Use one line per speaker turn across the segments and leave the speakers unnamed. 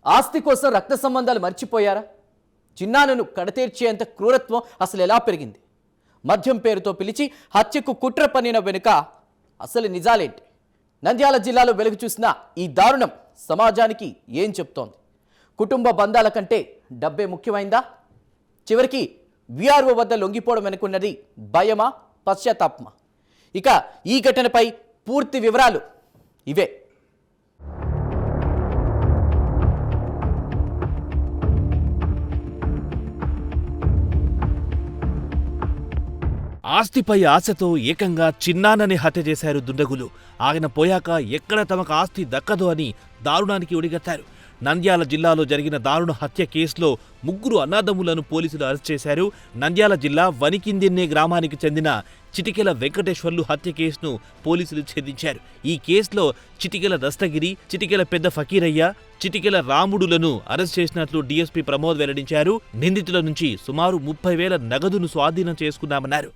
ఆస్తి కోసం రక్త సంబంధాలు మర్చిపోయారా? చిన్నానను కడతీర్చేంత క్రూరత్వం అసలు ఎలా పెరిగింది? మద్యం పేరుతో పిలిచి హత్యకు కుట్ర పన్నిన వెనుక అసలు నిజాలేంటి? నంద్యాల జిల్లాలో వెలుగు చూసిన ఈ దారుణం సమాజానికి ఏం చెప్తోంది? కుటుంబ బంధాల కంటే డబ్బే ముఖ్యమైందా? చివరికి విఆర్ఓ వద్ద లొంగిపోవడం వెనుకున్నది భయమా, పశ్చాత్తాపమా? ఇక ఈ ఘటనపై పూర్తి వివరాలు ఇవే.
ఆస్తిపై ఆశతో ఏకంగా చిన్నానని హత్య చేశారు దుండగులు. ఆయన పోయాక ఎక్కడ తమకు ఆస్తి దక్కదో అని దారుణానికి ఒడిగట్టారు. నంద్యాల జిల్లాలో జరిగిన దారుణ హత్య కేసులో ముగ్గురు అన్నదమ్ములను పోలీసులు అరెస్ట్ చేశారు. నంద్యాల జిల్లా వనికిందిన్నే గ్రామానికి చెందిన చిటికెల వెంకటేశ్వర్లు హత్య కేసును పోలీసులు ఛేదించారు. ఈ కేసులో చిటికెల దస్తగిరి, చిటికెల పెద్ద ఫకీరయ్య, చిటికెల రాముడులను అరెస్ట్ చేసినట్లు డీఎస్పీ ప్రమోద్ వెల్లడించారు. నిందితుల నుంచి సుమారు 30,000 నగదును స్వాధీనం చేసుకున్నామన్నారు.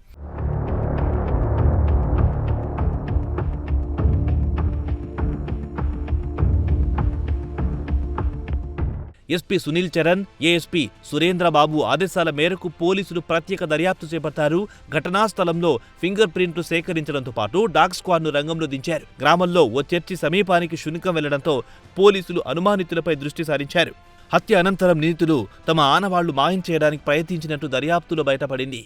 ఎస్పీ సునీల్ చరణ్, ఏఎస్పీ సురేంద్రబాబు ఆదేశాల మేరకు పోలీసులు ప్రత్యేక దర్యాప్తు చేపట్టారు. ఘటనా స్థలంలో ఫింగర్ ప్రింట్లు సేకరించడంతో పాటు డాగ్ స్క్వాడ్ను రంగంలో దించారు. గ్రామంలో ఓ చర్చి సమీపానికి శునకం వెళ్లడంతో పోలీసులు అనుమానితులపై దృష్టి సారించారు. హత్య అనంతరం నిందితులు తమ ఆనవాళ్లు మాయం చేయడానికి ప్రయత్నించినట్టు దర్యాప్తులో బయటపడింది.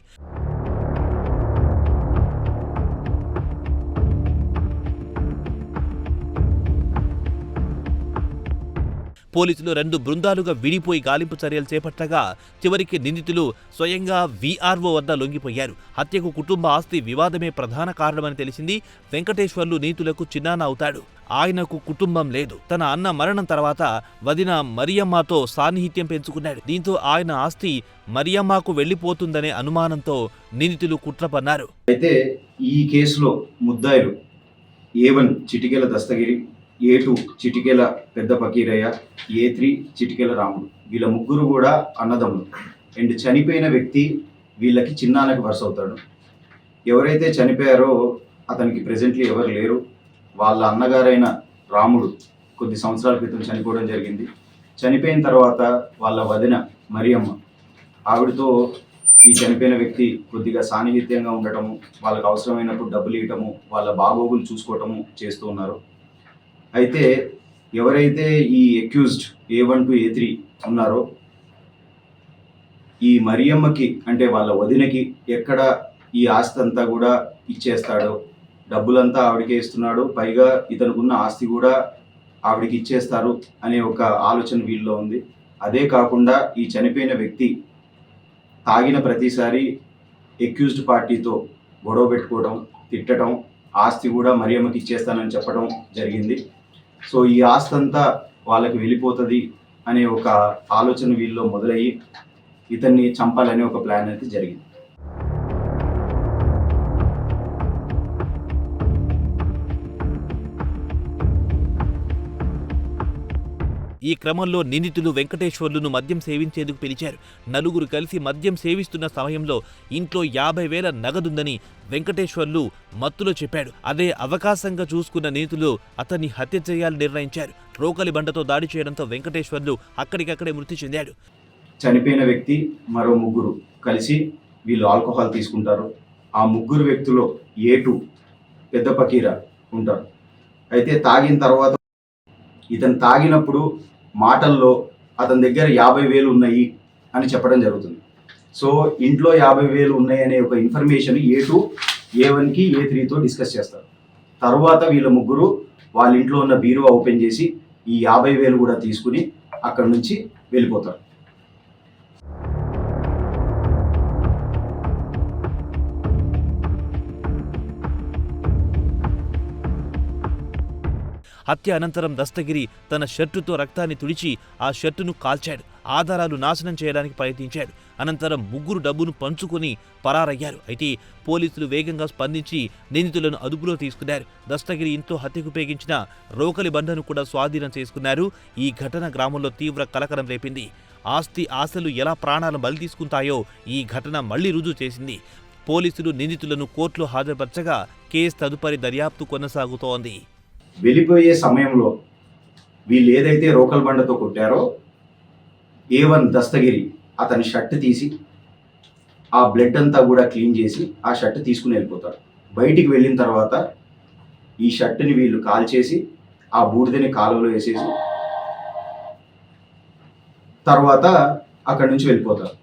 పోలీసులు 2 బృందాలుగా విడిపోయి గాలింపు చర్యలు చేపట్టగా చివరికి నిందితులు స్వయంగా వీఆర్ఓ వద్ద లొంగిపోయారు. హత్యకు కుటుంబ ఆస్తి వివాదమే ప్రధాన కారణమని తెలిసింది. వెంకటేశ్వర్లు నీతులకు చిన్నాన్న అవుతాడు. ఆయనకు కుటుంబం లేదు. తన అన్న మరణం తర్వాత వదిన మరియమ్మతో సాన్నిహిత్యం పెంచుకున్నాడు. దీంతో ఆయన ఆస్తి మరియమ్మకు వెళ్లిపోతుందనే అనుమానంతో నిందితులు కుట్ర పన్నారు.
అయితే ఈ కేసులో ముద్దాయిలు A1 చిటికెల దస్తగిరి, A2 చిటికెల పెద్ద ఫకీరయ్య, A3 చిటికెల రాముడు, వీళ్ళ ముగ్గురు కూడా అన్నదమ్ములు. అండ్ చనిపోయిన వ్యక్తి వీళ్ళకి చిన్నాన్నకి వరుస అవుతాడు. ఎవరైతే చనిపోయారో అతనికి ప్రెజెంట్లీ ఎవరు లేరు. వాళ్ళ అన్నగారైన రాముడు కొద్ది సంవత్సరాల క్రితం చనిపోవడం జరిగింది. చనిపోయిన తర్వాత వాళ్ళ వదిన మరియమ్మ, ఆవిడతో ఈ చనిపోయిన వ్యక్తి కొద్దిగా సాన్నిహిత్యంగా ఉండటము, వాళ్ళకు అవసరమైనప్పుడు డబ్బులు ఇవ్వటము, వాళ్ళ బాగోగులు చూసుకోవటము చేస్తూ ఉన్నారు. అయితే ఎవరైతే ఈ అక్యూజ్డ్ A1 to A3 ఉన్నారో ఈ మరియమ్మకి అంటే వాళ్ళ వదినకి ఎక్కడ ఈ ఆస్తి అంతా కూడా ఇచ్చేస్తాడో, డబ్బులంతా ఆవిడకే ఇస్తున్నాడు, పైగా ఇతనుకున్న ఆస్తి కూడా ఆవిడకి ఇచ్చేస్తారు అనే ఒక ఆలోచన వీళ్ళలో ఉంది. అదే కాకుండా ఈ చనిపోయిన వ్యక్తి తాగిన ప్రతిసారి అక్యూజ్డ్ పార్టీతో గొడవ పెట్టుకోవడం, తిట్టడం, ఆస్తి కూడా మరియమ్మకి ఇచ్చేస్తానని చెప్పడం జరిగింది. సో ఈ ఆస్తి అంతా వాళ్ళకి వెళ్ళిపోతుంది అనే ఒక ఆలోచన వీళ్ళలో మొదలయ్యి ఇతన్ని చంపాలనే ఒక ప్లాన్ అయితే జరిగింది.
ఈ క్రమంలో నిందితులు వెంకటేశ్వర్లును మద్యం సేవించేందుకు పిలిచారు. నలుగురు కలిసి మద్యం సేవిస్తున్న సమయంలో ఇంట్లో 50,000 నగదుందని వెంకటేశ్వర్లు మత్తులో చెప్పాడు. అదే అవకాశంగా చూసుకున్న నిందితులు అతన్ని హత్య చేయాలని నిర్ణయించారు. రోకలి బండతో దాడి చేయడంతో వెంకటేశ్వర్లు అక్కడికక్కడే మృతి చెందాడు.
చనిపోయిన వ్యక్తి మరో ముగ్గురు కలిసి వీళ్ళు ఆల్కహాల్ తీసుకుంటారు. ఆ ముగ్గురు వ్యక్తులు A2 పెద్ద ఫకీరా ఉంటారు. అయితే తాగిన తర్వాత ఇతను తాగినప్పుడు మాటల్లో అతని దగ్గర 50,000 ఉన్నాయి అని చెప్పడం జరుగుతుంది. సో ఇంట్లో 50,000 ఉన్నాయి అనే ఒక ఇన్ఫర్మేషన్ A2 A1కి A3తో డిస్కస్ చేస్తారు. తర్వాత వీళ్ళ ముగ్గురు వాళ్ళ ఇంట్లో ఉన్న బీరువా ఓపెన్ చేసి ఈ 50,000 కూడా తీసుకుని అక్కడి నుంచి వెళ్ళిపోతారు.
హత్య అనంతరం దస్తగిరి తన షర్టుతో రక్తాన్ని తుడిచి ఆ షర్టును కాల్చాడు. ఆధారాలు నాశనం చేయడానికి ప్రయత్నించాడు. అనంతరం ముగ్గురు డబ్బును పంచుకొని పరారయ్యారు. అయితే పోలీసులు వేగంగా స్పందించి నిందితులను అదుపులో తీసుకున్నారు. దస్తగిరి ఇంట్లో హత్యకు ఉపయోగించిన రోకలి బండను కూడా స్వాధీనం చేసుకున్నారు. ఈ ఘటన గ్రామంలో తీవ్ర కలకలం రేపింది. ఆస్తి ఆశలు ఎలా ప్రాణాలను బలి తీసుకుంటాయో ఈ ఘటన మళ్లీ రుజువు చేసింది. పోలీసులు నిందితులను కోర్టులో హాజరుపరచగా కేసు తదుపరి దర్యాప్తు కొనసాగుతోంది.
వెళ్ళిపోయే సమయంలో వీళ్ళు ఏదైతే రోకల్ బండతో కొట్టారో A1 దస్తగిరి అతని షర్ట్ తీసి ఆ బ్లడ్ అంతా కూడా క్లీన్ చేసి ఆ షర్ట్ తీసుకుని వెళ్ళిపోతాడు. బయటికి వెళ్ళిన తర్వాత ఈ షర్ట్ని వీళ్ళు కాల్చేసి ఆ బూడిదని కాలువలో వేసేసి తర్వాత అక్కడి నుంచి వెళ్ళిపోతారు.